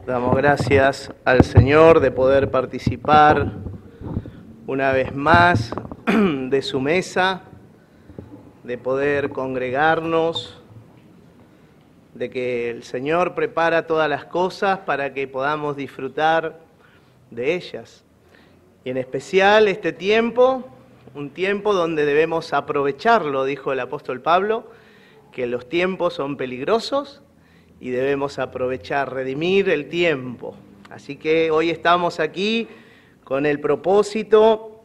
Damos gracias al Señor de poder participar una vez más de su mesa, de poder congregarnos, de que el Señor prepara todas las cosas para que podamos disfrutar de ellas. Y en especial este tiempo, un tiempo donde debemos aprovecharlo, dijo el apóstol Pablo, que los tiempos son peligrosos y debemos aprovechar, redimir el tiempo. Así que hoy estamos aquí con el propósito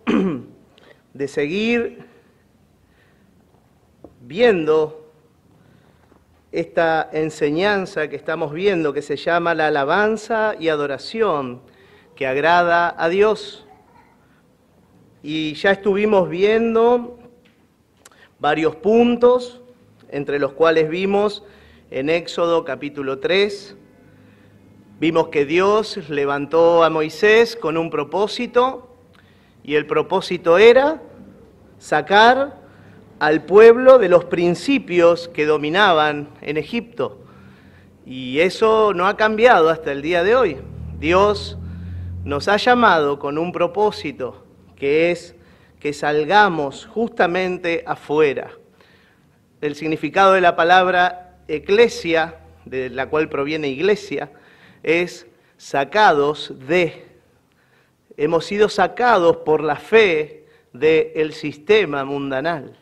de seguir viendo esta enseñanza que estamos viendo, que se llama la alabanza y adoración, que agrada a Dios. Y ya estuvimos viendo varios puntos, entre los cuales vimos en Éxodo capítulo 3, vimos que Dios levantó a Moisés con un propósito, y el propósito era sacar al pueblo de los principios que dominaban en Egipto. Y eso no ha cambiado hasta el día de hoy. Dios nos ha llamado con un propósito, que es que salgamos justamente afuera. El significado de la palabra eclesia, de la cual proviene iglesia, es sacados de. Hemos sido sacados por la fe del sistema mundanal.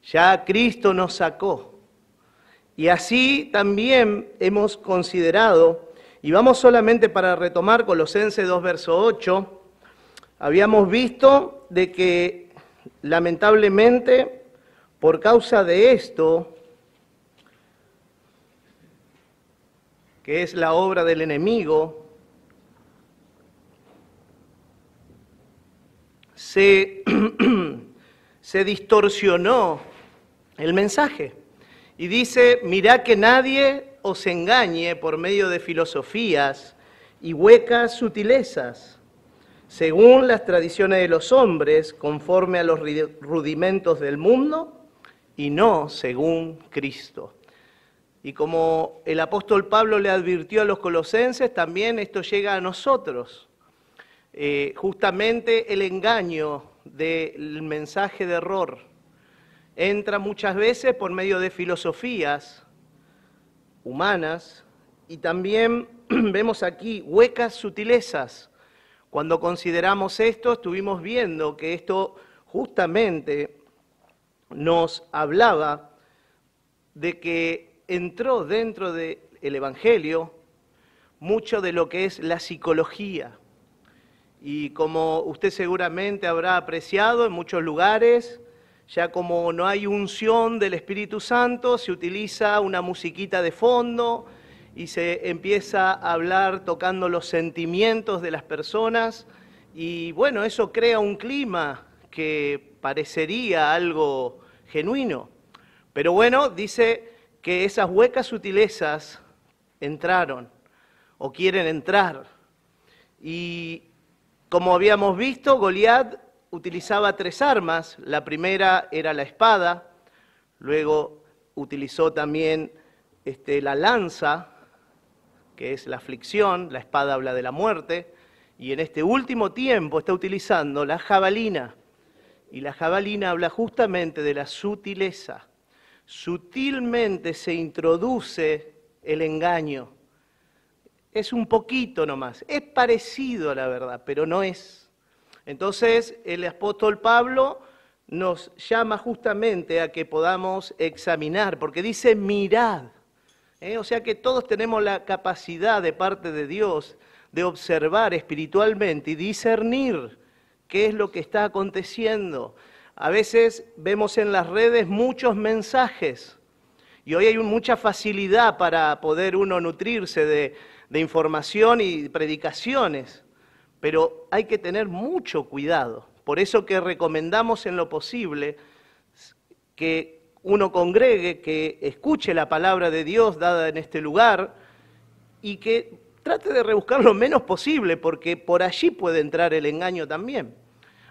Ya Cristo nos sacó. Y así también hemos considerado, y vamos solamente para retomar Colosenses 2, verso 8, habíamos visto de que lamentablemente por causa de esto, que es la obra del enemigo, se distorsionó el mensaje. Y dice, mirad que nadie os engañe por medio de filosofías y huecas sutilezas, según las tradiciones de los hombres, conforme a los rudimentos del mundo, y no según Cristo. Y como el apóstol Pablo le advirtió a los colosenses, también esto llega a nosotros. Justamente el engaño del mensaje de error entra muchas veces por medio de filosofías humanas, y también vemos aquí huecas sutilezas. Cuando consideramos esto, estuvimos viendo que esto justamente nos hablaba de que entró dentro del Evangelio mucho de lo que es la psicología. Y como usted seguramente habrá apreciado en muchos lugares, ya como no hay unción del Espíritu Santo, se utiliza una musiquita de fondo y se empieza a hablar tocando los sentimientos de las personas. Y bueno, eso crea un clima que parecería algo genuino. Pero bueno, dice que esas huecas sutilezas entraron o quieren entrar. Y como habíamos visto, Goliat utilizaba 3 armas. La primera era la espada, luego utilizó también la lanza, que es la aflicción, la espada habla de la muerte, y en este último tiempo está utilizando la jabalina, y la jabalina habla justamente de la sutileza. Sutilmente se introduce el engaño. Es un poquito nomás, es parecido a la verdad, pero no es. Entonces el apóstol Pablo nos llama justamente a que podamos examinar, porque dice mirad. O sea que todos tenemos la capacidad de parte de Dios de observar espiritualmente y discernir qué es lo que está aconteciendo. A veces vemos en las redes muchos mensajes y hoy hay mucha facilidad para poder uno nutrirse de información y predicaciones, pero hay que tener mucho cuidado. Por eso que recomendamos en lo posible que uno congregue, que escuche la palabra de Dios dada en este lugar y que trate de rebuscar lo menos posible, porque por allí puede entrar el engaño también.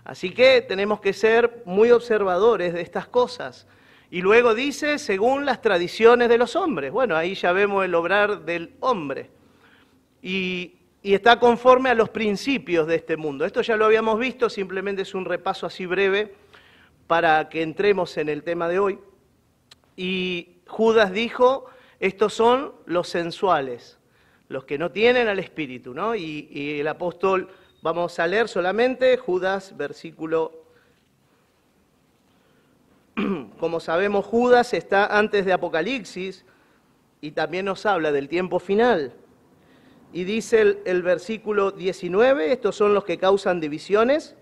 Así que tenemos que ser muy observadores de estas cosas. Y luego dice, según las tradiciones de los hombres. Bueno, ahí ya vemos el obrar del hombre. y está conforme a los principios de este mundo. Esto ya lo habíamos visto, simplemente es un repaso así breve para que entremos en el tema de hoy. Y Judas dijo, estos son los sensuales, los que no tienen al Espíritu, ¿no? Y el apóstol, vamos a leer solamente Judas, versículo. Como sabemos, Judas está antes de Apocalipsis y también nos habla del tiempo final. Y dice el versículo 19, estos son los que causan divisiones,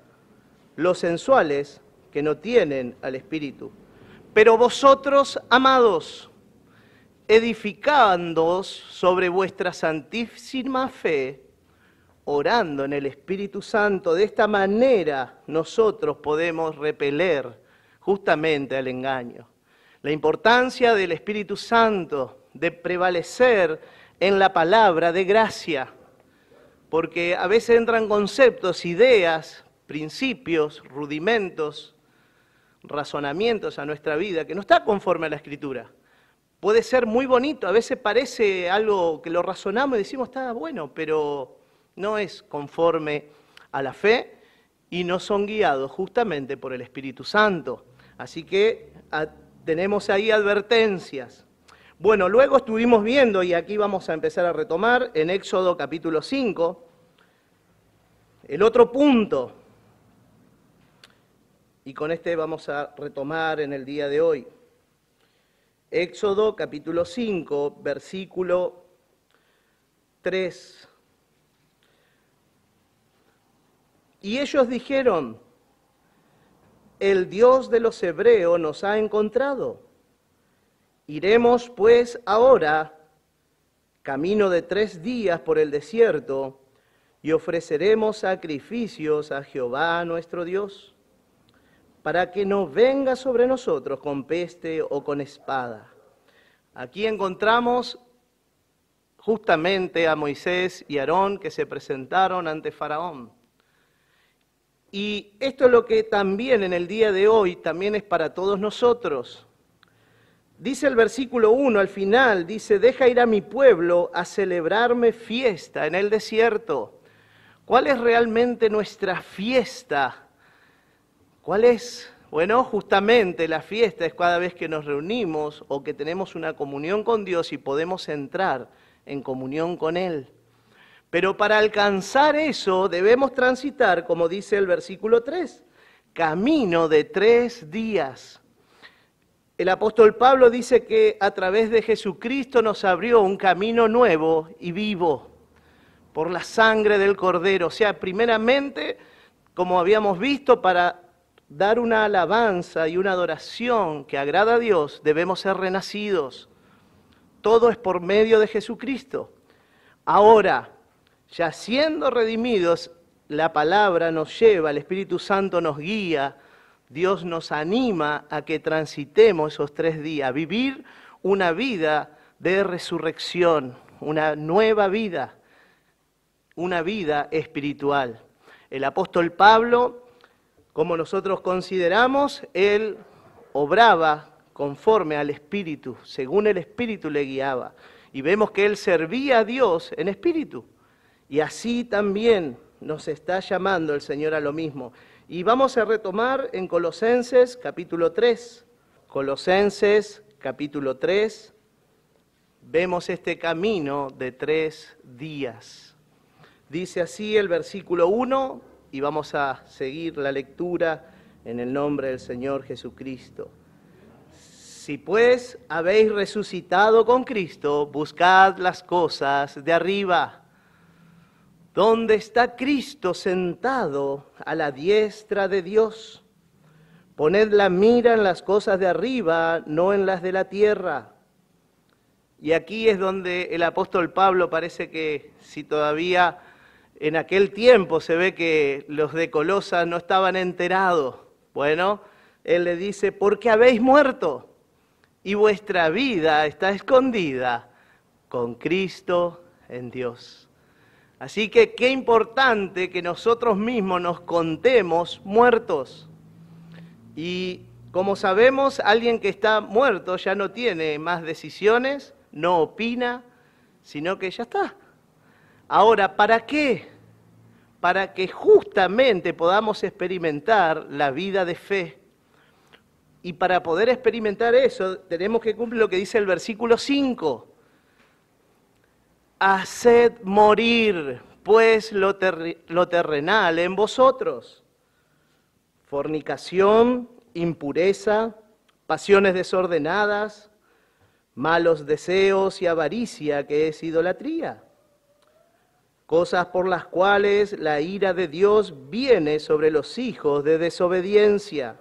los sensuales que no tienen al Espíritu. Pero vosotros, amados, edificándoos sobre vuestra santísima fe, orando en el Espíritu Santo, de esta manera nosotros podemos repeler justamente al engaño. La importancia del Espíritu Santo, de prevalecer en la palabra de gracia, porque a veces entran conceptos, ideas, principios, rudimentos, razonamientos a nuestra vida que no está conforme a la Escritura. Puede ser muy bonito, a veces parece algo que lo razonamos y decimos está bueno, pero no es conforme a la fe y no son guiados justamente por el Espíritu Santo. Así que tenemos ahí advertencias. Bueno, luego estuvimos viendo, y aquí vamos a empezar a retomar, en Éxodo capítulo 5, el otro punto, y con este vamos a retomar en el día de hoy. Éxodo capítulo 5, versículo 3. Y ellos dijeron, el Dios de los hebreos nos ha encontrado. Iremos pues ahora, camino de 3 días por el desierto, y ofreceremos sacrificios a Jehová nuestro Dios, para que no venga sobre nosotros con peste o con espada. Aquí encontramos justamente a Moisés y Aarón que se presentaron ante Faraón. Y esto es lo que también en el día de hoy también es para todos nosotros. Dice el versículo 1 al final, dice, deja ir a mi pueblo a celebrarme fiesta en el desierto. ¿Cuál es realmente nuestra fiesta? ¿Cuál es? Bueno, justamente la fiesta es cada vez que nos reunimos o que tenemos una comunión con Dios y podemos entrar en comunión con Él. Pero para alcanzar eso debemos transitar, como dice el versículo 3, camino de 3 días. El apóstol Pablo dice que a través de Jesucristo nos abrió un camino nuevo y vivo por la sangre del Cordero. O sea, primeramente, como habíamos visto, para dar una alabanza y una adoración que agrada a Dios, debemos ser renacidos. Todo es por medio de Jesucristo. Ahora, ya siendo redimidos, la palabra nos lleva, el Espíritu Santo nos guía, Dios nos anima a que transitemos esos 3 días, vivir una vida de resurrección, una nueva vida, una vida espiritual. El apóstol Pablo, como nosotros consideramos, él obraba conforme al Espíritu, según el Espíritu le guiaba. Y vemos que él servía a Dios en espíritu. Y así también nos está llamando el Señor a lo mismo. Y vamos a retomar en Colosenses capítulo 3. Colosenses capítulo 3, vemos este camino de 3 días. Dice así el versículo 1, y vamos a seguir la lectura en el nombre del Señor Jesucristo. Si pues habéis resucitado con Cristo, buscad las cosas de arriba, donde está Cristo sentado a la diestra de Dios. Poned la mira en las cosas de arriba, no en las de la tierra. Y aquí es donde el apóstol Pablo parece que si todavía en aquel tiempo se ve que los de Colosas no estaban enterados. Bueno, él le dice, porque habéis muerto y vuestra vida está escondida con Cristo en Dios. Así que qué importante que nosotros mismos nos contemos muertos. Y como sabemos, alguien que está muerto ya no tiene más decisiones, no opina, sino que ya está. Ahora, ¿para qué? Para que justamente podamos experimentar la vida de fe. Y para poder experimentar eso, tenemos que cumplir lo que dice el versículo 5. Haced morir, pues, lo terrenal en vosotros. Fornicación, impureza, pasiones desordenadas, malos deseos y avaricia, que es idolatría. Cosas por las cuales la ira de Dios viene sobre los hijos de desobediencia,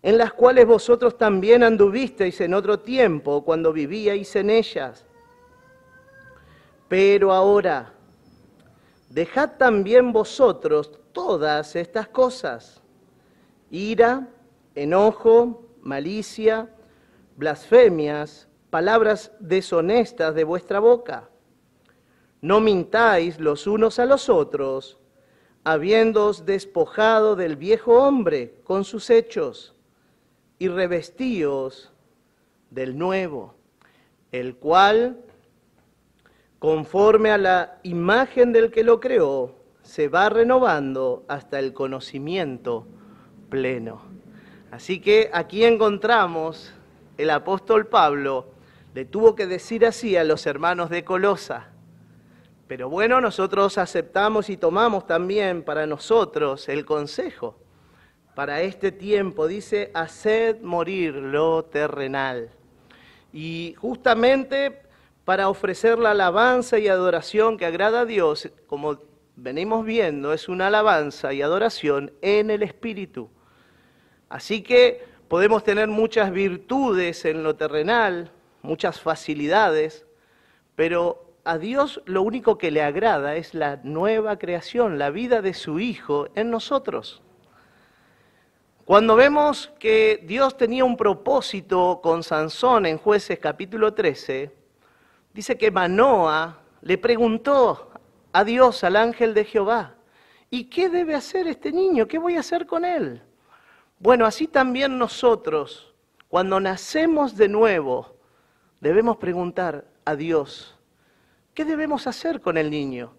en las cuales vosotros también anduvisteis en otro tiempo, cuando vivíais en ellas. Pero ahora, dejad también vosotros todas estas cosas: ira, enojo, malicia, blasfemias, palabras deshonestas de vuestra boca. No mintáis los unos a los otros, habiéndoos despojado del viejo hombre con sus hechos, y revestíos del nuevo, el cual, conforme a la imagen del que lo creó, se va renovando hasta el conocimiento pleno. Así que aquí encontramos, el apóstol Pablo le tuvo que decir así a los hermanos de Colosa. Pero bueno, nosotros aceptamos y tomamos también para nosotros el consejo. Para este tiempo, dice, haced morir lo terrenal. Y justamente para ofrecer la alabanza y adoración que agrada a Dios, como venimos viendo, es una alabanza y adoración en el Espíritu. Así que podemos tener muchas virtudes en lo terrenal, muchas facilidades, pero a Dios lo único que le agrada es la nueva creación, la vida de su Hijo en nosotros. Cuando vemos que Dios tenía un propósito con Sansón en Jueces capítulo 13, dice que Manoa le preguntó a Dios, al ángel de Jehová, ¿y qué debe hacer este niño? ¿Qué voy a hacer con él? Bueno, así también nosotros, cuando nacemos de nuevo, debemos preguntar a Dios, ¿qué debemos hacer con el niño?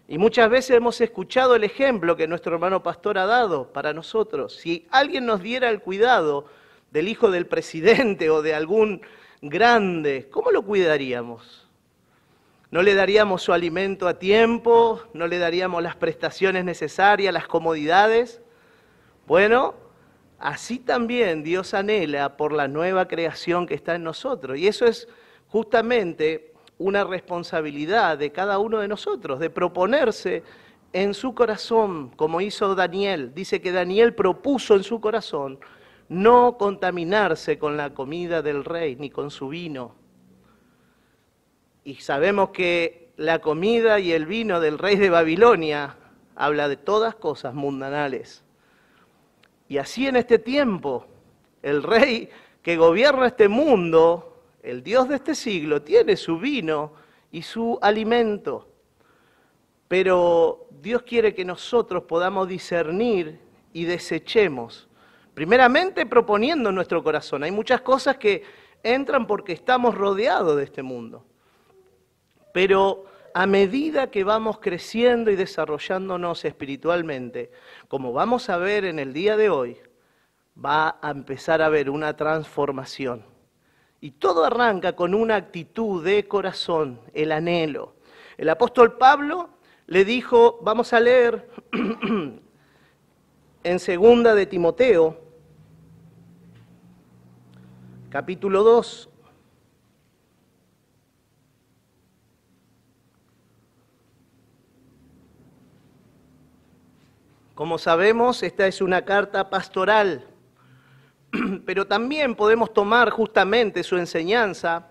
Y muchas veces hemos escuchado el ejemplo que nuestro hermano pastor ha dado para nosotros. Si alguien nos diera el cuidado del hijo del presidente o de algún grande, ¿cómo lo cuidaríamos? ¿No le daríamos su alimento a tiempo? ¿No le daríamos las prestaciones necesarias, las comodidades? Bueno, así también Dios anhela por la nueva creación que está en nosotros. Y eso es justamente una responsabilidad de cada uno de nosotros, de proponerse en su corazón, como hizo Daniel. Dice que Daniel propuso en su corazón no contaminarse con la comida del rey, ni con su vino. Y sabemos que la comida y el vino del rey de Babilonia habla de todas cosas mundanales. Y así en este tiempo, el rey que gobierna este mundo, el Dios de este siglo, tiene su vino y su alimento. Pero Dios quiere que nosotros podamos discernir y desechemos. Primeramente proponiendo en nuestro corazón. Hay muchas cosas que entran porque estamos rodeados de este mundo. Pero a medida que vamos creciendo y desarrollándonos espiritualmente, como vamos a ver en el día de hoy, va a empezar a haber una transformación. Y todo arranca con una actitud de corazón, el anhelo. El apóstol Pablo le dijo, vamos a leer en 2 de Timoteo, capítulo 2. Como sabemos, esta es una carta pastoral, pero también podemos tomar justamente su enseñanza,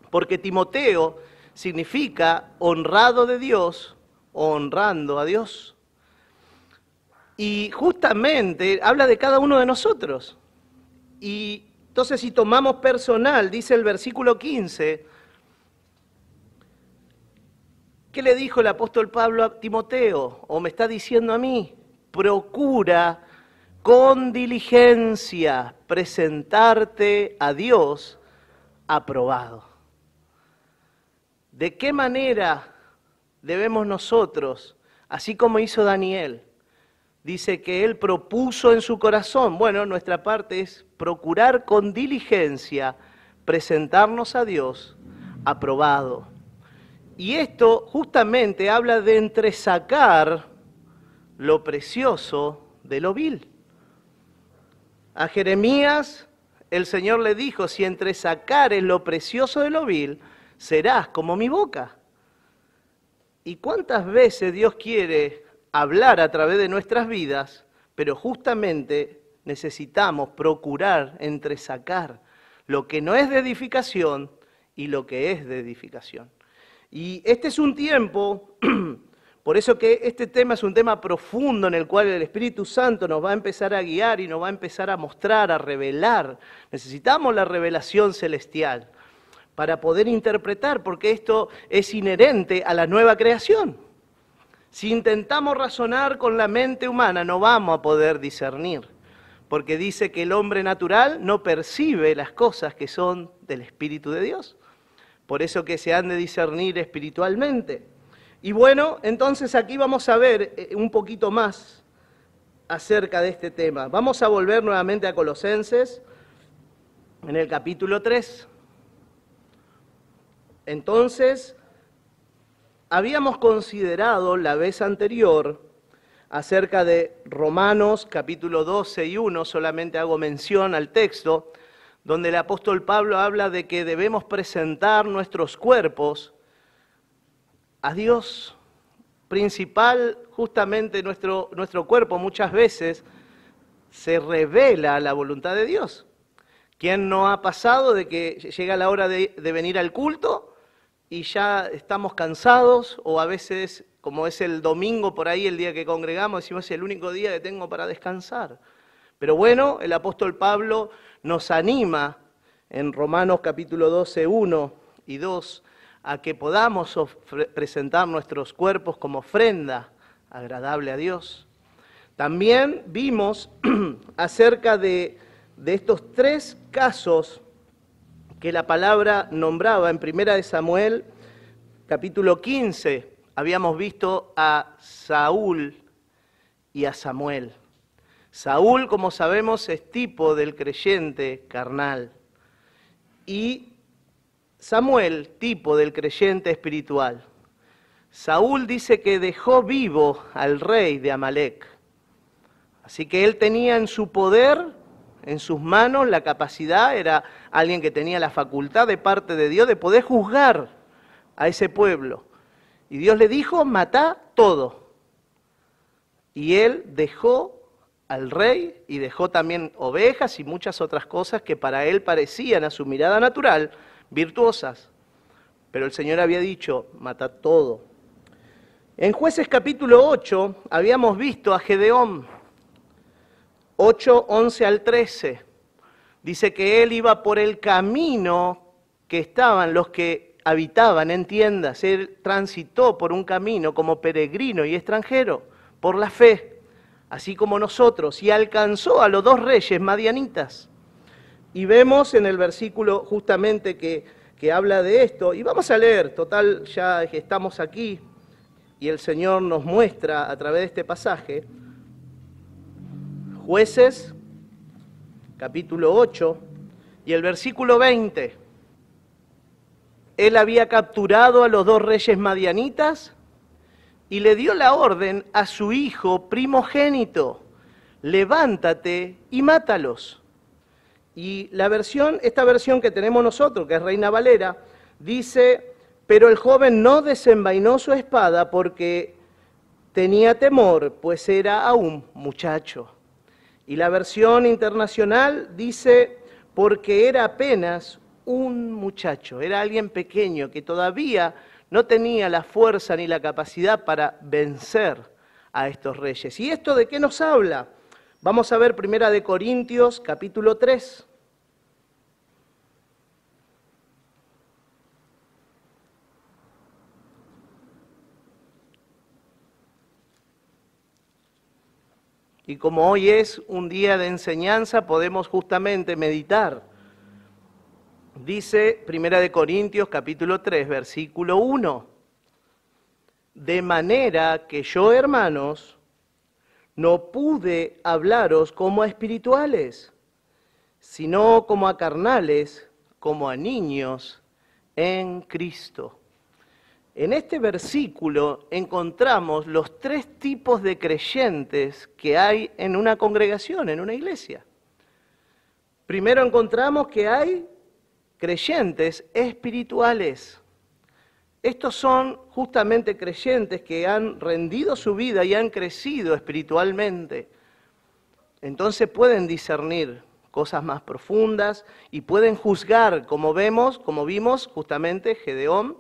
porque Timoteo significa honrado de Dios o honrando a Dios. Y justamente habla de cada uno de nosotros. Y entonces si tomamos personal, dice el versículo 15, ¿qué le dijo el apóstol Pablo a Timoteo? ¿O me está diciendo a mí? Procura con diligencia presentarte a Dios aprobado. ¿De qué manera debemos nosotros, así como hizo Daniel. Dice que él propuso en su corazón, bueno, nuestra parte es procurar con diligencia presentarnos a Dios aprobado. Y esto justamente habla de entresacar lo precioso de lo vil. A Jeremías el Señor le dijo, si entresacares lo precioso de lo vil, serás como mi boca. ¿Y cuántas veces Dios quiere hablar a través de nuestras vidas, pero justamente necesitamos procurar entresacar lo que no es de edificación y lo que es de edificación? Y este es un tiempo, por eso que este tema es un tema profundo en el cual el Espíritu Santo nos va a empezar a guiar y nos va a empezar a mostrar, a revelar. Necesitamos la revelación celestial para poder interpretar, porque esto es inherente a la nueva creación. Si intentamos razonar con la mente humana, no vamos a poder discernir, porque dice que el hombre natural no percibe las cosas que son del Espíritu de Dios. Por eso que se han de discernir espiritualmente. Y bueno, entonces aquí vamos a ver un poquito más acerca de este tema. Vamos a volver nuevamente a Colosenses, en el capítulo 3. Entonces, habíamos considerado la vez anterior acerca de Romanos capítulo 12 y 1, solamente hago mención al texto, donde el apóstol Pablo habla de que debemos presentar nuestros cuerpos a Dios. Principal, justamente nuestro cuerpo muchas veces se revela a la voluntad de Dios. ¿Quién no ha pasado de que llega la hora de venir al culto y ya estamos cansados, o a veces, como es el domingo por ahí, el día que congregamos, decimos es el único día que tengo para descansar? Pero bueno, el apóstol Pablo nos anima en Romanos capítulo 12, 1 y 2, a que podamos presentar nuestros cuerpos como ofrenda agradable a Dios. También vimos acerca de estos tres casos que la palabra nombraba en Primera de Samuel, capítulo 15, habíamos visto a Saúl y a Samuel. Saúl, como sabemos, es tipo del creyente carnal, y Samuel, tipo del creyente espiritual. Saúl dice que dejó vivo al rey de Amalec, así que él tenía en su poder, en sus manos, la capacidad, era alguien que tenía la facultad de parte de Dios de poder juzgar a ese pueblo. Y Dios le dijo, matá todo. Y él dejó al rey y dejó también ovejas y muchas otras cosas que para él parecían a su mirada natural virtuosas. Pero el Señor había dicho, matá todo. En Jueces capítulo 8 habíamos visto a Gedeón, 8, 11 al 13. Dice que él iba por el camino que estaban los que habitaban en tiendas. Él transitó por un camino como peregrino y extranjero, por la fe, así como nosotros, y alcanzó a los dos reyes madianitas. Y vemos en el versículo justamente que habla de esto, y vamos a leer, total, ya estamos aquí, y el Señor nos muestra a través de este pasaje, Jueces, capítulo 8, y el versículo 20. Él había capturado a los dos reyes madianitas y le dio la orden a su hijo primogénito, levántate y mátalos. Y esta versión que tenemos nosotros, que es Reina Valera, dice, pero el joven no desenvainó su espada porque tenía temor, pues era aún muchacho. Y la versión internacional dice, porque era apenas un muchacho, era alguien pequeño que todavía no tenía la fuerza ni la capacidad para vencer a estos reyes. ¿Y esto de qué nos habla? Vamos a ver Primera de Corintios, capítulo 3. Y como hoy es un día de enseñanza, podemos justamente meditar. Dice Primera de Corintios, capítulo 3, versículo 1. de manera que yo, hermanos, no pude hablaros como a espirituales, sino como a carnales, como a niños en Cristo. En este versículo encontramos los tres tipos de creyentes que hay en una congregación, en una iglesia. Primero encontramos que hay creyentes espirituales. Estos son justamente creyentes que han rendido su vida y han crecido espiritualmente. Entonces pueden discernir cosas más profundas y pueden juzgar, como vimos justamente Gedeón.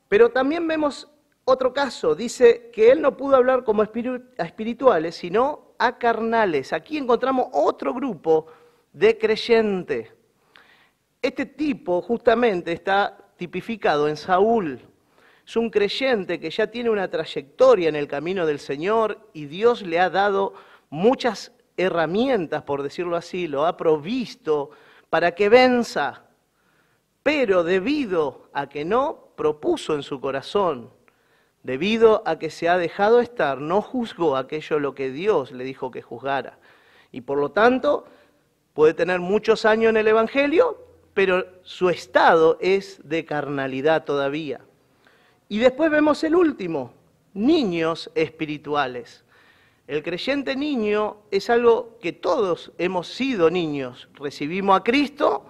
Pero también vemos otro caso, dice que él no pudo hablar como a espirituales, sino a carnales. Aquí encontramos otro grupo de creyentes. Este tipo justamente está tipificado en Saúl. Es un creyente que ya tiene una trayectoria en el camino del Señor y Dios le ha dado muchas herramientas, por decirlo así, lo ha provisto para que venza. Pero debido a que no propuso en su corazón, debido a que se ha dejado estar, no juzgó aquello lo que Dios le dijo que juzgara. Y por lo tanto, puede tener muchos años en el Evangelio, pero su estado es de carnalidad todavía. Y después vemos el último, niños espirituales. El creyente niño es algo que todos hemos sido niños. Recibimos a Cristo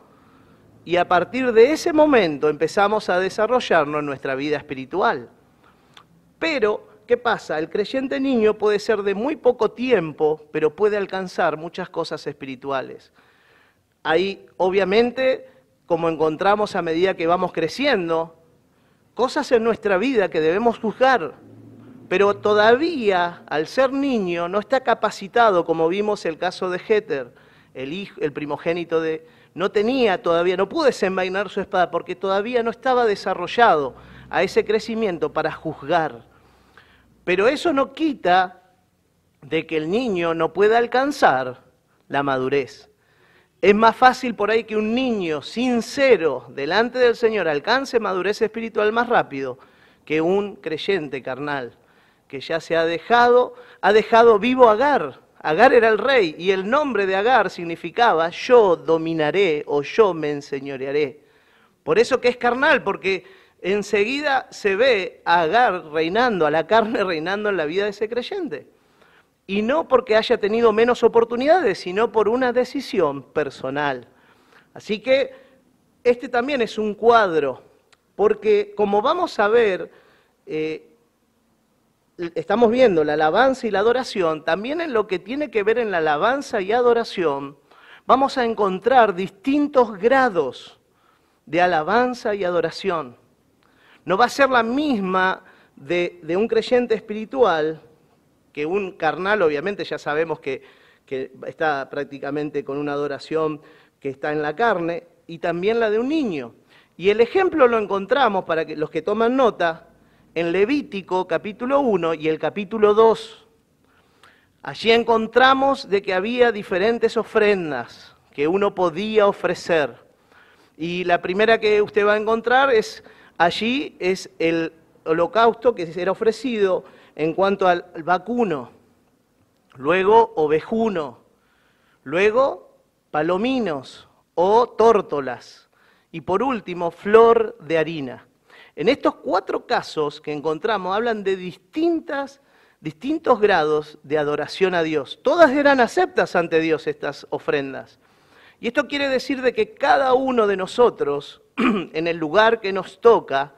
y a partir de ese momento empezamos a desarrollarnos en nuestra vida espiritual. Pero, ¿qué pasa? El creyente niño puede ser de muy poco tiempo, pero puede alcanzar muchas cosas espirituales. Ahí, obviamente, como encontramos a medida que vamos creciendo, cosas en nuestra vida que debemos juzgar, pero todavía, al ser niño, no está capacitado, como vimos el caso de Jeter, el primogénito no tenía todavía, no pudo desenvainar su espada porque todavía no estaba desarrollado a ese crecimiento para juzgar. Pero eso no quita de que el niño no pueda alcanzar la madurez. Es más fácil por ahí que un niño sincero delante del Señor alcance madurez espiritual más rápido que un creyente carnal, que ya se ha dejado vivo a Agar. Agar era el rey y el nombre de Agar significaba yo dominaré o yo me enseñorearé. Por eso que es carnal, porque enseguida se ve a Agar reinando, a la carne reinando en la vida de ese creyente. Y no porque haya tenido menos oportunidades, sino por una decisión personal. Así que este también es un cuadro, porque como vamos a ver, estamos viendo la alabanza y la adoración, también en lo que tiene que ver en la alabanza y adoración, vamos a encontrar distintos grados de alabanza y adoración. No va a ser la misma de un creyente espiritual que un carnal, obviamente ya sabemos que está prácticamente con una adoración que está en la carne, y también la de un niño. Y el ejemplo lo encontramos, para que los que toman nota, en Levítico capítulo 1 y el capítulo 2. Allí encontramos de que había diferentes ofrendas que uno podía ofrecer. Y la primera que usted va a encontrar allí es el holocausto que era ofrecido en cuanto al vacuno, luego ovejuno, luego palominos o tórtolas y por último flor de harina. En estos 4 casos que encontramos hablan de distintos grados de adoración a Dios. Todas eran aceptas ante Dios estas ofrendas. Y esto quiere decir de que cada uno de nosotros, en el lugar que nos toca,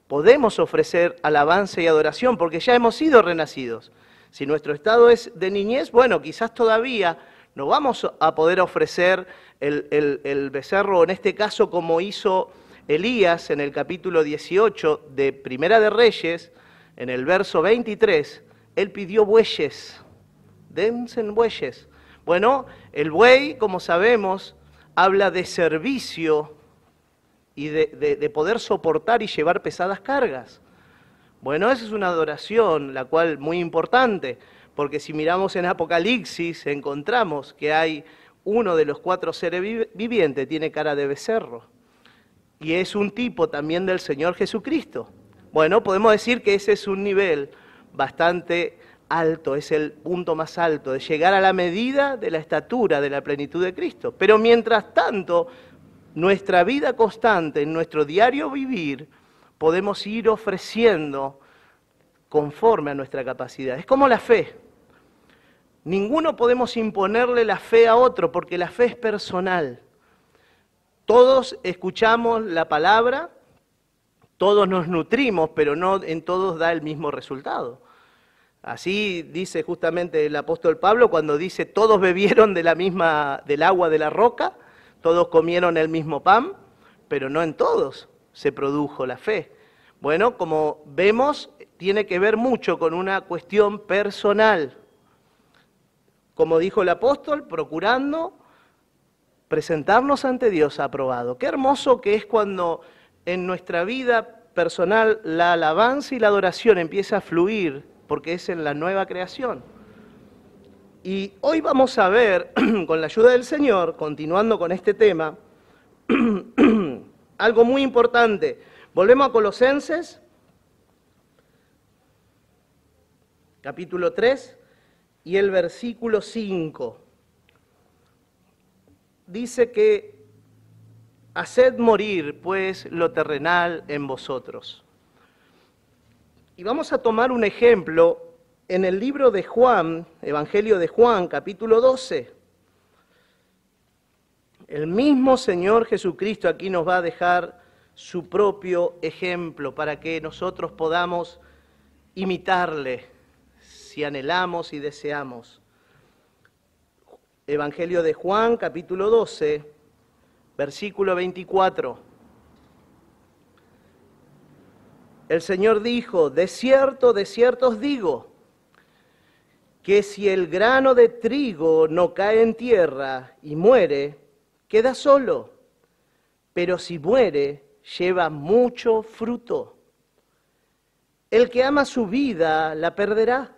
podemos ofrecer alabanza y adoración porque ya hemos sido renacidos. Si nuestro estado es de niñez, bueno, quizás todavía no vamos a poder ofrecer el becerro, en este caso como hizo Elías en el capítulo 18 de Primera de Reyes, en el verso 23, él pidió bueyes, dense bueyes. Bueno, el buey, como sabemos, habla de servicio y de poder soportar y llevar pesadas cargas. Bueno, esa es una adoración, la cual muy importante, porque si miramos en Apocalipsis encontramos que hay uno de los 4 seres vivientes, tiene cara de becerro, y es un tipo también del Señor Jesucristo. Bueno, podemos decir que ese es un nivel bastante alto, es el punto más alto, de llegar a la medida de la estatura de la plenitud de Cristo. Pero mientras tanto, nuestra vida constante, en nuestro diario vivir, podemos ir ofreciendo conforme a nuestra capacidad. Es como la fe. Ninguno podemos imponerle la fe a otro, porque la fe es personal. Todos escuchamos la palabra, todos nos nutrimos, pero no en todos da el mismo resultado. Así dice justamente el apóstol Pablo cuando dice, todos bebieron del agua de la roca, todos comieron el mismo pan, pero no en todos se produjo la fe. Bueno, como vemos, tiene que ver mucho con una cuestión personal. Como dijo el apóstol, procurando presentarnos ante Dios aprobado. Qué hermoso que es cuando en nuestra vida personal la alabanza y la adoración empieza a fluir, porque es en la nueva creación. Y hoy vamos a ver, con la ayuda del Señor, continuando con este tema, algo muy importante. Volvemos a Colosenses, capítulo 3, y el versículo 5. Dice que haced morir, pues, lo terrenal en vosotros. Y vamos a tomar un ejemplo en el libro de Juan, Evangelio de Juan, capítulo 12. El mismo Señor Jesucristo aquí nos va a dejar su propio ejemplo para que nosotros podamos imitarle si anhelamos y deseamos. Evangelio de Juan, capítulo 12, versículo 24. El Señor dijo, de cierto os digo, que si el grano de trigo no cae en tierra y muere, queda solo, pero si muere, lleva mucho fruto. El que ama su vida la perderá,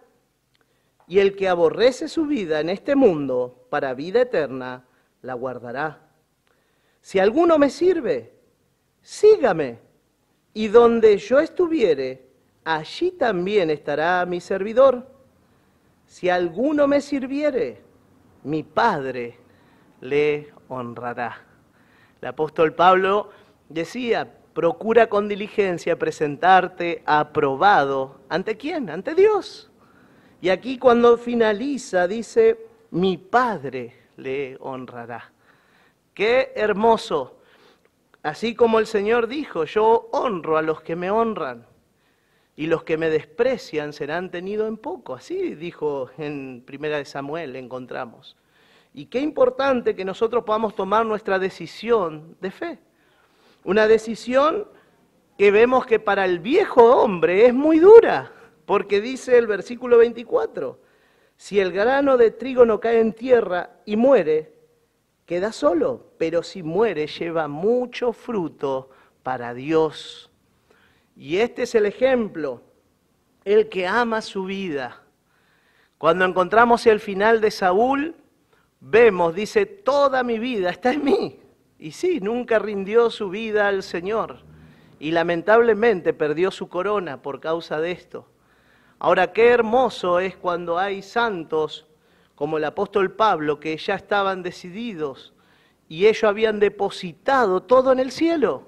y el que aborrece su vida en este mundo para vida eterna, la guardará. Si alguno me sirve, sígame, y donde yo estuviere, allí también estará mi servidor. Si alguno me sirviere, mi Padre le honrará. El apóstol Pablo decía, procura con diligencia presentarte aprobado. ¿Ante quién? Ante Dios. Y aquí cuando finaliza dice, mi Padre le honrará. ¡Qué hermoso! Así como el Señor dijo, yo honro a los que me honran y los que me desprecian serán tenidos en poco. Así dijo en 1 Samuel, encontramos. Y qué importante que nosotros podamos tomar nuestra decisión de fe. Una decisión que vemos que para el viejo hombre es muy dura, porque dice el versículo 24, si el grano de trigo no cae en tierra y muere, queda solo, pero si muere lleva mucho fruto para Dios. Y este es el ejemplo, el que ama su vida. Cuando encontramos el final de Saúl, vemos, dice, toda mi vida está en mí. Y sí, nunca rindió su vida al Señor. Y lamentablemente perdió su corona por causa de esto. Ahora, qué hermoso es cuando hay santos como el apóstol Pablo, que ya estaban decididos y ellos habían depositado todo en el cielo.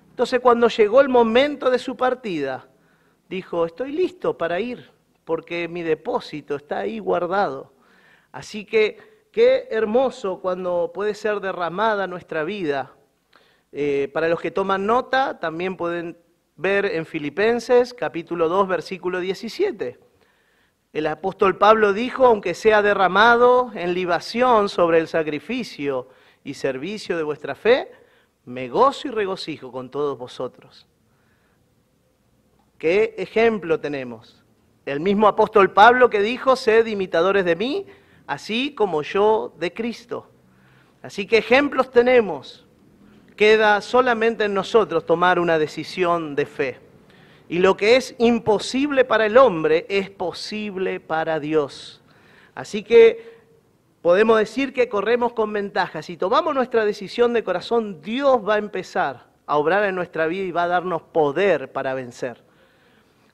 Entonces, cuando llegó el momento de su partida, dijo, estoy listo para ir, porque mi depósito está ahí guardado. Así que, qué hermoso cuando puede ser derramada nuestra vida. Para los que toman nota, también pueden ver en Filipenses, capítulo 2, versículo 17. El apóstol Pablo dijo, aunque sea derramado en libación sobre el sacrificio y servicio de vuestra fe, me gozo y regocijo con todos vosotros. ¿Qué ejemplo tenemos? El mismo apóstol Pablo que dijo, sed imitadores de mí, así como yo de Cristo. Así que ejemplos tenemos. Queda solamente en nosotros tomar una decisión de fe. Y lo que es imposible para el hombre es posible para Dios. Así que podemos decir que corremos con ventaja. Si tomamos nuestra decisión de corazón, Dios va a empezar a obrar en nuestra vida y va a darnos poder para vencer.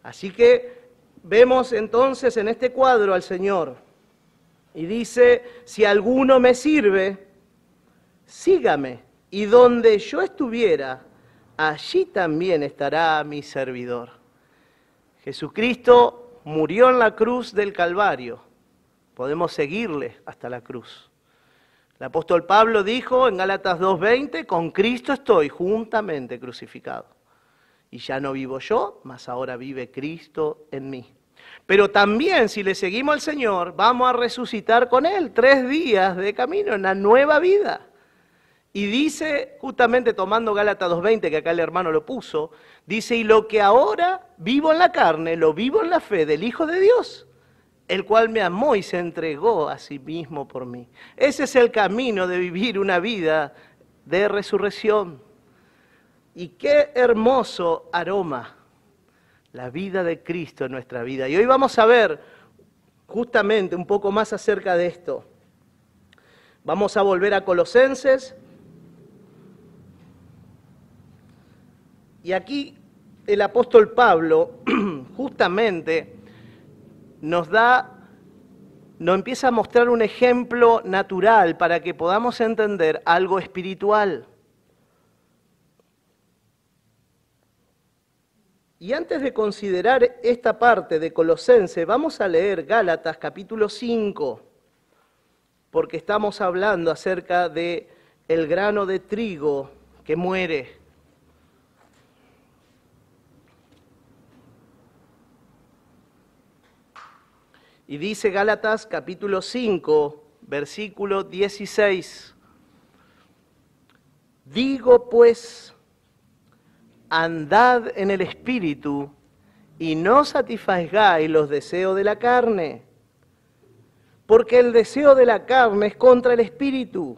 Así que vemos entonces en este cuadro al Señor y dice, si alguno me sirve, sígame, y donde yo estuviera, allí también estará mi servidor. Jesucristo murió en la cruz del Calvario, podemos seguirle hasta la cruz. El apóstol Pablo dijo en Gálatas 2:20, con Cristo estoy juntamente crucificado. Y ya no vivo yo, mas ahora vive Cristo en mí. Pero también si le seguimos al Señor, vamos a resucitar con Él 3 días de camino en la nueva vida. Y dice, justamente tomando Gálatas 2:20, que acá el hermano lo puso, dice, y lo que ahora vivo en la carne, lo vivo en la fe del Hijo de Dios, el cual me amó y se entregó a sí mismo por mí. Ese es el camino de vivir una vida de resurrección. Y qué hermoso aroma la vida de Cristo en nuestra vida. Y hoy vamos a ver justamente un poco más acerca de esto. Vamos a volver a Colosenses. Y aquí el apóstol Pablo justamente nos empieza a mostrar un ejemplo natural para que podamos entender algo espiritual. Y antes de considerar esta parte de Colosenses, vamos a leer Gálatas capítulo 5, porque estamos hablando acerca de el grano de trigo que muere. Y dice Gálatas capítulo 5, versículo 16. Digo pues, andad en el Espíritu y no satisfagáis los deseos de la carne, porque el deseo de la carne es contra el Espíritu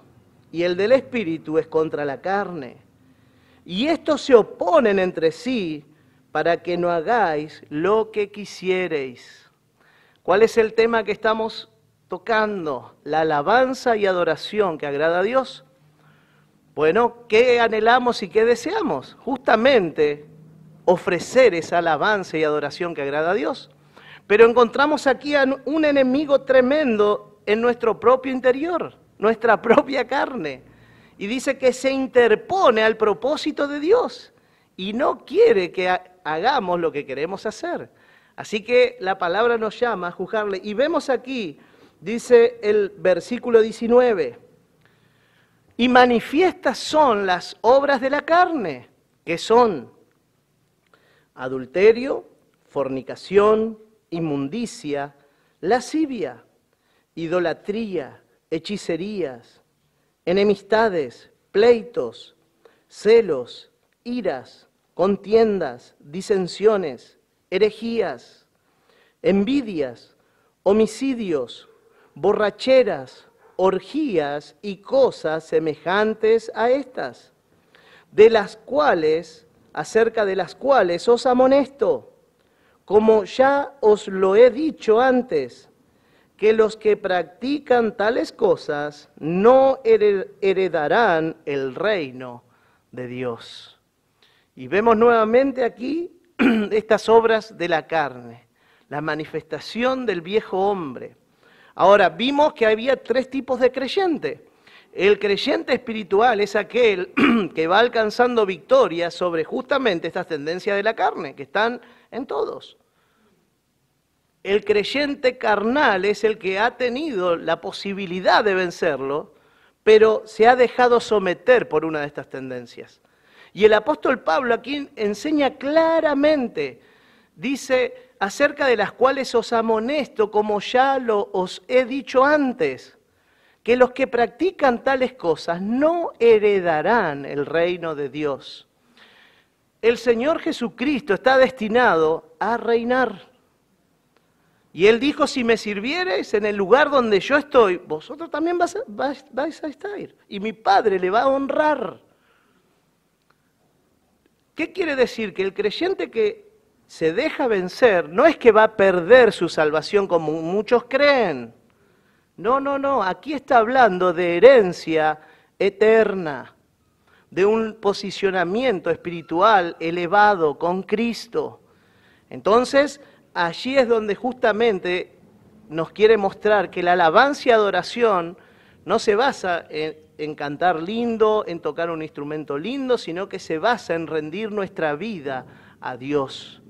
y el del Espíritu es contra la carne. Y estos se oponen entre sí para que no hagáis lo que quisiereis. ¿Cuál es el tema que estamos tocando? La alabanza y adoración que agrada a Dios. Bueno, ¿qué anhelamos y qué deseamos? Justamente ofrecer esa alabanza y adoración que agrada a Dios. Pero encontramos aquí a un enemigo tremendo en nuestro propio interior, nuestra propia carne. Y dice que se interpone al propósito de Dios y no quiere que hagamos lo que queremos hacer. Así que la palabra nos llama a juzgarle. Y vemos aquí, dice el versículo 19, y manifiestas son las obras de la carne, que son adulterio, fornicación, inmundicia, lascivia, idolatría, hechicerías, enemistades, pleitos, celos, iras, contiendas, disensiones, herejías, envidias, homicidios, borracheras, orgías y cosas semejantes a estas, acerca de las cuales os amonesto, como ya os lo he dicho antes, que los que practican tales cosas no heredarán el reino de Dios. Y vemos nuevamente aquí estas obras de la carne, la manifestación del viejo hombre. Ahora, vimos que había 3 tipos de creyente. El creyente espiritual es aquel que va alcanzando victoria sobre justamente estas tendencias de la carne, que están en todos. El creyente carnal es el que ha tenido la posibilidad de vencerlo, pero se ha dejado someter por una de estas tendencias. Y el apóstol Pablo aquí enseña claramente, dice, acerca de las cuales os amonesto, como ya os he dicho antes, que los que practican tales cosas no heredarán el reino de Dios. El Señor Jesucristo está destinado a reinar. Y Él dijo, si me sirviereis en el lugar donde yo estoy, vosotros también vais a estar. Y mi Padre le va a honrar. ¿Qué quiere decir? Que el creyente que se deja vencer no es que va a perder su salvación como muchos creen. No, aquí está hablando de herencia eterna, de un posicionamiento espiritual elevado con Cristo. Entonces, allí es donde justamente nos quiere mostrar que la alabanza y adoración no se basa en cantar lindo, en tocar un instrumento lindo, sino que se basa en rendir nuestra vida a Dios.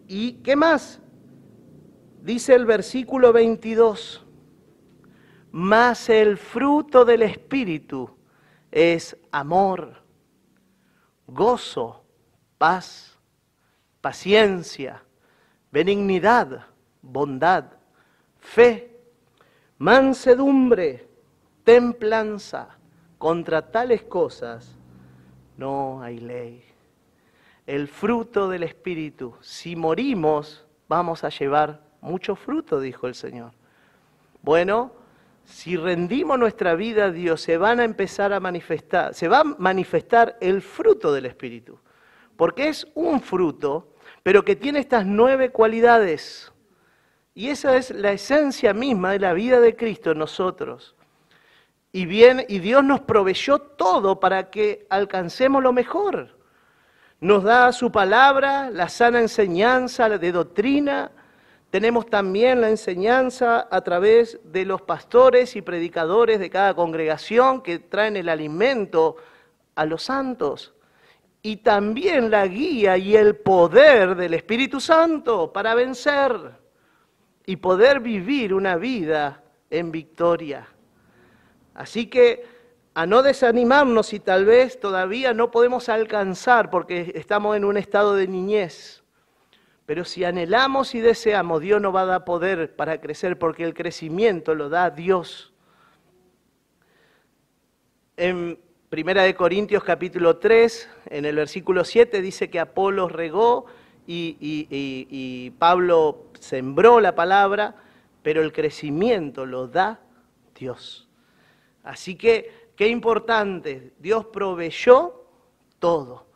¿Y qué más? Dice el versículo 22, mas el fruto del Espíritu es amor, gozo, paz, paciencia, benignidad, bondad, fe, mansedumbre, templanza. Contra tales cosas no hay ley. El fruto del Espíritu, si morimos, vamos a llevar mucho fruto, dijo el Señor. Bueno, si rendimos nuestra vida a Dios, se va a manifestar el fruto del Espíritu, porque es un fruto, pero que tiene estas 9 cualidades. Y esa es la esencia misma de la vida de Cristo en nosotros. Y Dios nos proveyó todo para que alcancemos lo mejor. Nos da su palabra, la sana enseñanza de doctrina. Tenemos también la enseñanza a través de los pastores y predicadores de cada congregación que traen el alimento a los santos. Y también la guía y el poder del Espíritu Santo para vencer y poder vivir una vida en victoria. Así que a no desanimarnos si tal vez todavía no podemos alcanzar porque estamos en un estado de niñez. Pero si anhelamos y deseamos, Dios nos va a dar poder para crecer porque el crecimiento lo da Dios. En 1 Corintios capítulo 3, en el versículo 7 dice que Apolos regó y Pablo sembró la palabra, pero el crecimiento lo da Dios. Así que, qué importante, Dios proveyó todo.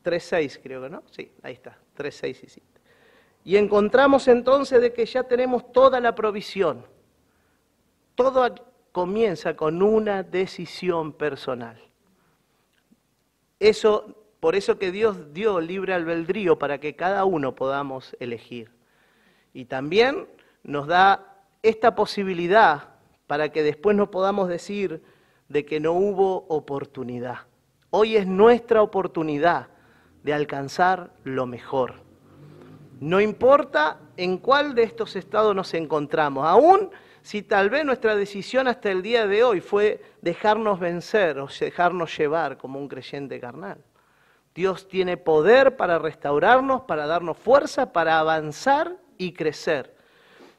3.6 creo que, ¿no? Sí, ahí está, 3.6 y 7. Y encontramos entonces de que ya tenemos toda la provisión. Todo comienza con una decisión personal. Por eso que Dios dio libre albedrío para que cada uno podamos elegir. Y también nos da esta posibilidad para que después no podamos decir de que no hubo oportunidad. Hoy es nuestra oportunidad de alcanzar lo mejor. No importa en cuál de estos estados nos encontramos, aún si tal vez nuestra decisión hasta el día de hoy fue dejarnos vencer o dejarnos llevar como un creyente carnal. Dios tiene poder para restaurarnos, para darnos fuerza, para avanzar y crecer.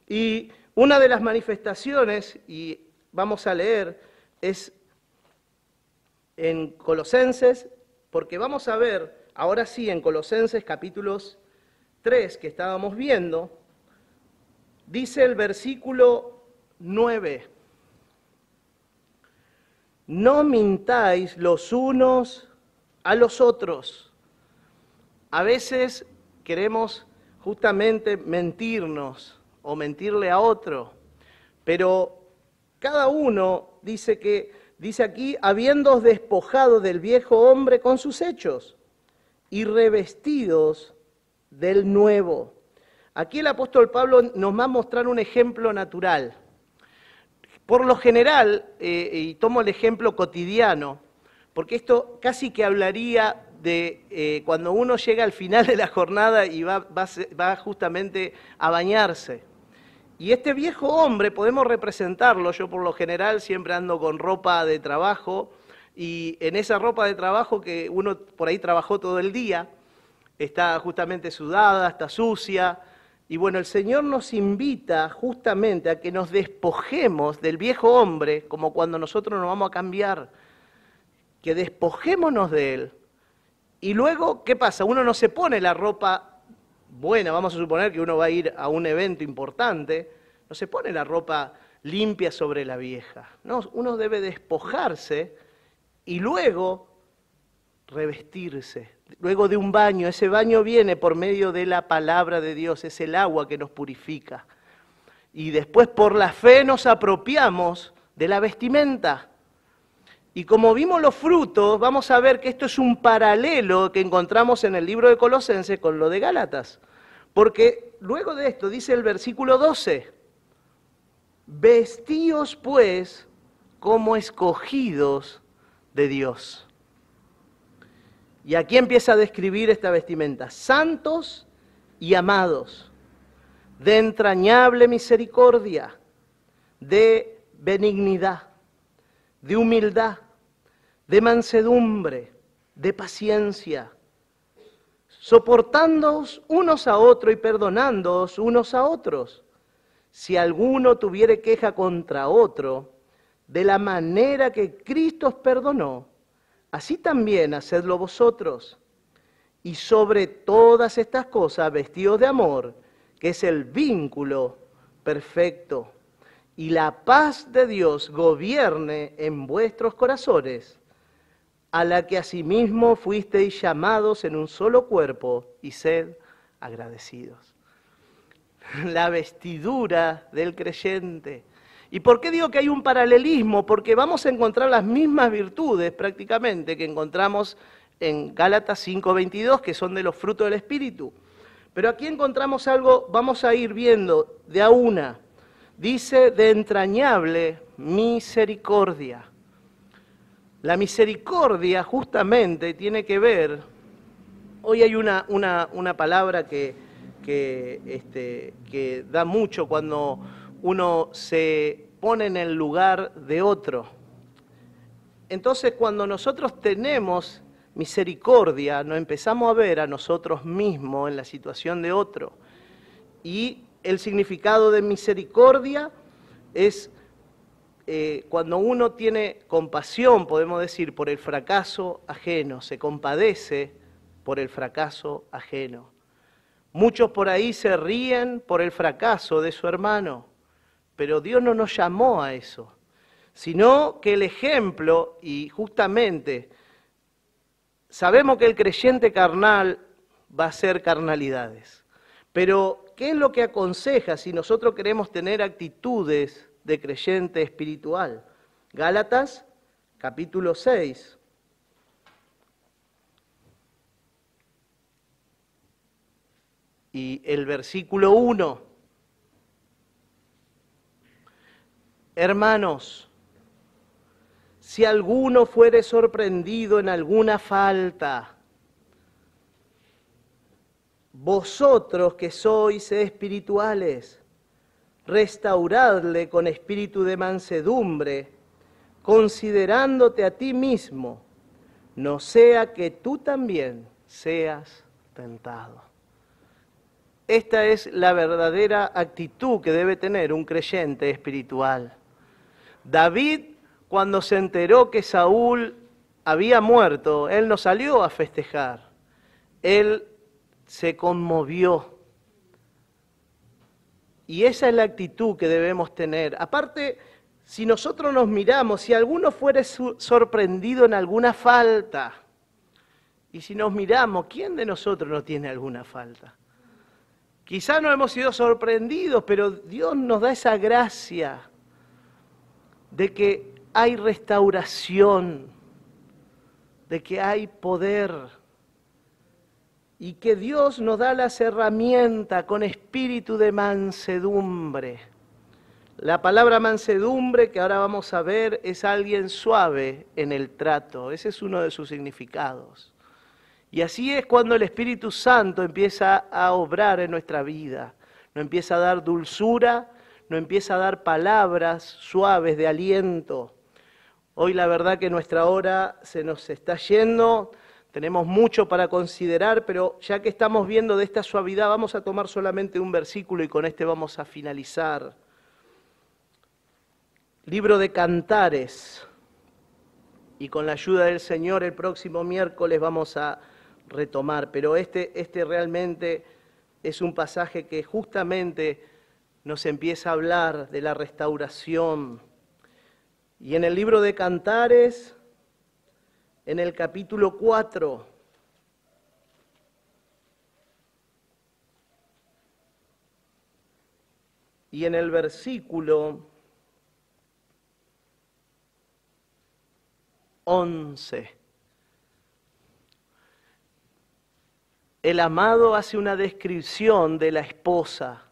Y una de las manifestaciones, y vamos a leer, es en Colosenses, porque vamos a ver, ahora sí, en Colosenses capítulos 3, que estábamos viendo, dice el versículo 9, no mintáis los unos a los otros. A veces queremos justamente mentirnos o mentirle a otro, pero cada uno dice aquí, habiéndoos despojado del viejo hombre con sus hechos y revestidos del nuevo. Aquí el apóstol Pablo nos va a mostrar un ejemplo natural. Por lo general, y tomo el ejemplo cotidiano, porque esto casi que hablaría de cuando uno llega al final de la jornada y va justamente a bañarse. Y este viejo hombre podemos representarlo, yo por lo general siempre ando con ropa de trabajo, y en esa ropa de trabajo que uno por ahí trabajó todo el día, está justamente sudada, está sucia, y bueno, el Señor nos invita justamente a que nos despojemos del viejo hombre, como cuando nosotros nos vamos a cambiar, que despojémonos de él. Y luego, ¿qué pasa? Uno no se pone la ropa buena, vamos a suponer que uno va a ir a un evento importante, no se pone la ropa limpia sobre la vieja, no, uno debe despojarse y luego revestirse, luego de un baño. Ese baño viene por medio de la palabra de Dios, es el agua que nos purifica. Y después por la fe nos apropiamos de la vestimenta. Y como vimos los frutos, vamos a ver que esto es un paralelo que encontramos en el libro de Colosenses con lo de Gálatas. Porque luego de esto dice el versículo 12, vestíos pues como escogidos de Dios. Y aquí empieza a describir esta vestimenta, santos y amados, de entrañable misericordia, de benignidad, de humildad, de mansedumbre, de paciencia, soportándoos unos a otros y perdonándoos unos a otros. Si alguno tuviere queja contra otro, de la manera que Cristo os perdonó, así también hacedlo vosotros. Y sobre todas estas cosas vestidos de amor, que es el vínculo perfecto. Y la paz de Dios gobierne en vuestros corazones, a la que asimismo fuisteis llamados en un solo cuerpo, y sed agradecidos. La vestidura del creyente. ¿Y por qué digo que hay un paralelismo? Porque vamos a encontrar las mismas virtudes prácticamente que encontramos en Gálatas 5:22, que son de los frutos del Espíritu. Pero aquí encontramos algo, vamos a ir viendo de a una. Dice, de entrañable misericordia. La misericordia justamente tiene que ver, hoy hay una palabra que da mucho cuando uno se pone en el lugar de otro. Entonces, cuando nosotros tenemos misericordia, nos empezamos a ver a nosotros mismos en la situación de otro. Y el significado de misericordia es cuando uno tiene compasión, podemos decir, por el fracaso ajeno, se compadece por el fracaso ajeno. Muchos por ahí se ríen por el fracaso de su hermano, pero Dios no nos llamó a eso, sino que el ejemplo, y justamente sabemos que el creyente carnal va a ser carnalidades, pero ¿qué es lo que aconseja si nosotros queremos tener actitudes de creyente espiritual? Gálatas, capítulo 6. Y el versículo 1. Hermanos, si alguno fuere sorprendido en alguna falta, vosotros que sois espirituales, restauradle con espíritu de mansedumbre, considerándote a ti mismo, no sea que tú también seas tentado. Esta es la verdadera actitud que debe tener un creyente espiritual. David, cuando se enteró que Saúl había muerto, él no salió a festejar, él se conmovió. Y esa es la actitud que debemos tener. Aparte, si nosotros nos miramos, si alguno fuere sorprendido en alguna falta, y si nos miramos, ¿quién de nosotros no tiene alguna falta? Quizás no hemos sido sorprendidos, pero Dios nos da esa gracia de que hay restauración, de que hay poder, y que Dios nos da las herramientas con espíritu de mansedumbre. La palabra mansedumbre, que ahora vamos a ver, es alguien suave en el trato. Ese es uno de sus significados. Y así es cuando el Espíritu Santo empieza a obrar en nuestra vida. Nos empieza a dar dulzura, nos empieza a dar palabras suaves de aliento. Hoy la verdad que nuestra hora se nos está yendo. Tenemos mucho para considerar, pero ya que estamos viendo de esta suavidad, vamos a tomar solamente un versículo y con este vamos a finalizar. Libro de Cantares. Y con la ayuda del Señor el próximo miércoles vamos a retomar. Pero este realmente es un pasaje que justamente nos empieza a hablar de la restauración. Y en el libro de Cantares, en el capítulo 4, y en el versículo 11. El amado hace una descripción de la esposa,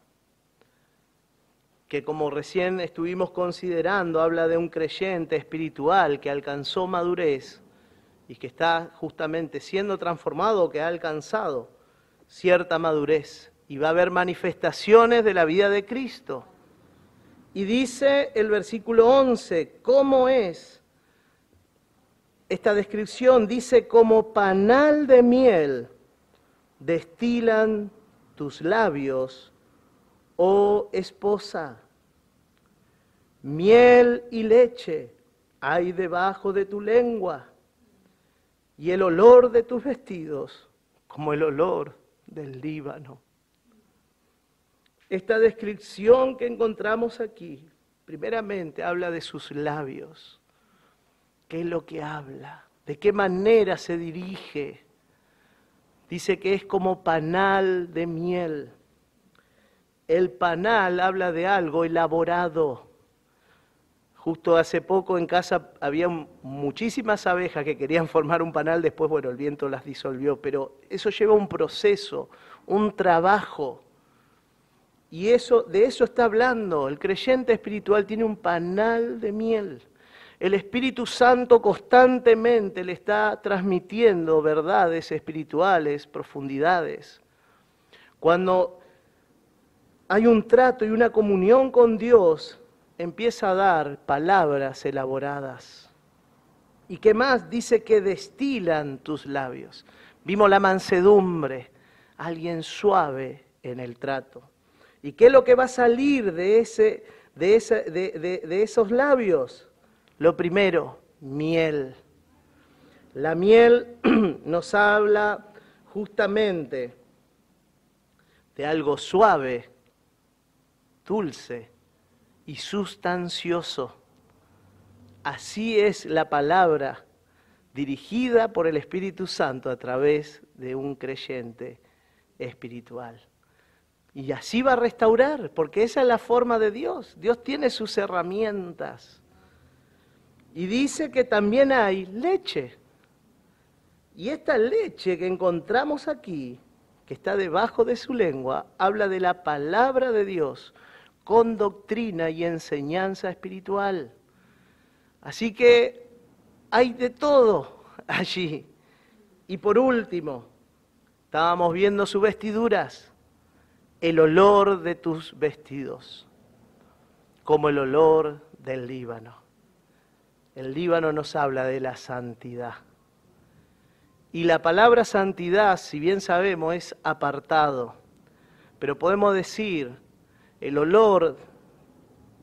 que como recién estuvimos considerando, habla de un creyente espiritual que alcanzó madurez y que está justamente siendo transformado, que ha alcanzado cierta madurez. Y va a haber manifestaciones de la vida de Cristo. Y dice el versículo 11, ¿cómo es esta descripción? Dice, como panal de miel destilan tus labios, oh esposa. Miel y leche hay debajo de tu lengua, y el olor de tus vestidos como el olor del Líbano. Esta descripción que encontramos aquí, primeramente habla de sus labios. ¿Qué es lo que habla? ¿De qué manera se dirige? Dice que es como panal de miel. El panal habla de algo elaborado. Justo hace poco en casa había muchísimas abejas que querían formar un panal, después, bueno, el viento las disolvió, pero eso lleva un proceso, un trabajo. Y de eso está hablando. El creyente espiritual tiene un panal de miel. El Espíritu Santo constantemente le está transmitiendo verdades espirituales, profundidades. Cuando hay un trato y una comunión con Dios, empieza a dar palabras elaboradas. ¿Y qué más? Dice que destilan tus labios. Vimos la mansedumbre, alguien suave en el trato. ¿Y qué es lo que va a salir de esos labios? Lo primero, miel. La miel nos habla justamente de algo suave, dulce y sustancioso. Así es la palabra dirigida por el Espíritu Santo a través de un creyente espiritual. Y así va a restaurar, porque esa es la forma de Dios. Dios tiene sus herramientas. Y dice que también hay leche. Y esta leche que encontramos aquí, que está debajo de su lengua, habla de la palabra de Dios con doctrina y enseñanza espiritual. Así que hay de todo allí. Y por último, estábamos viendo sus vestiduras. El olor de tus vestidos, como el olor del Líbano. El Líbano nos habla de la santidad. Y la palabra santidad, si bien sabemos, es apartado. Pero podemos decir, el olor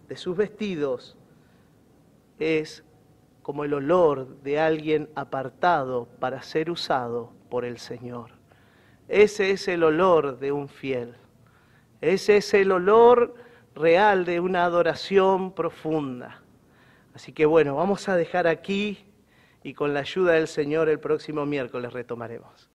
de sus vestidos es como el olor de alguien apartado para ser usado por el Señor. Ese es el olor de un fiel. Ese es el olor real de una adoración profunda. Así que bueno, vamos a dejar aquí y con la ayuda del Señor el próximo miércoles retomaremos.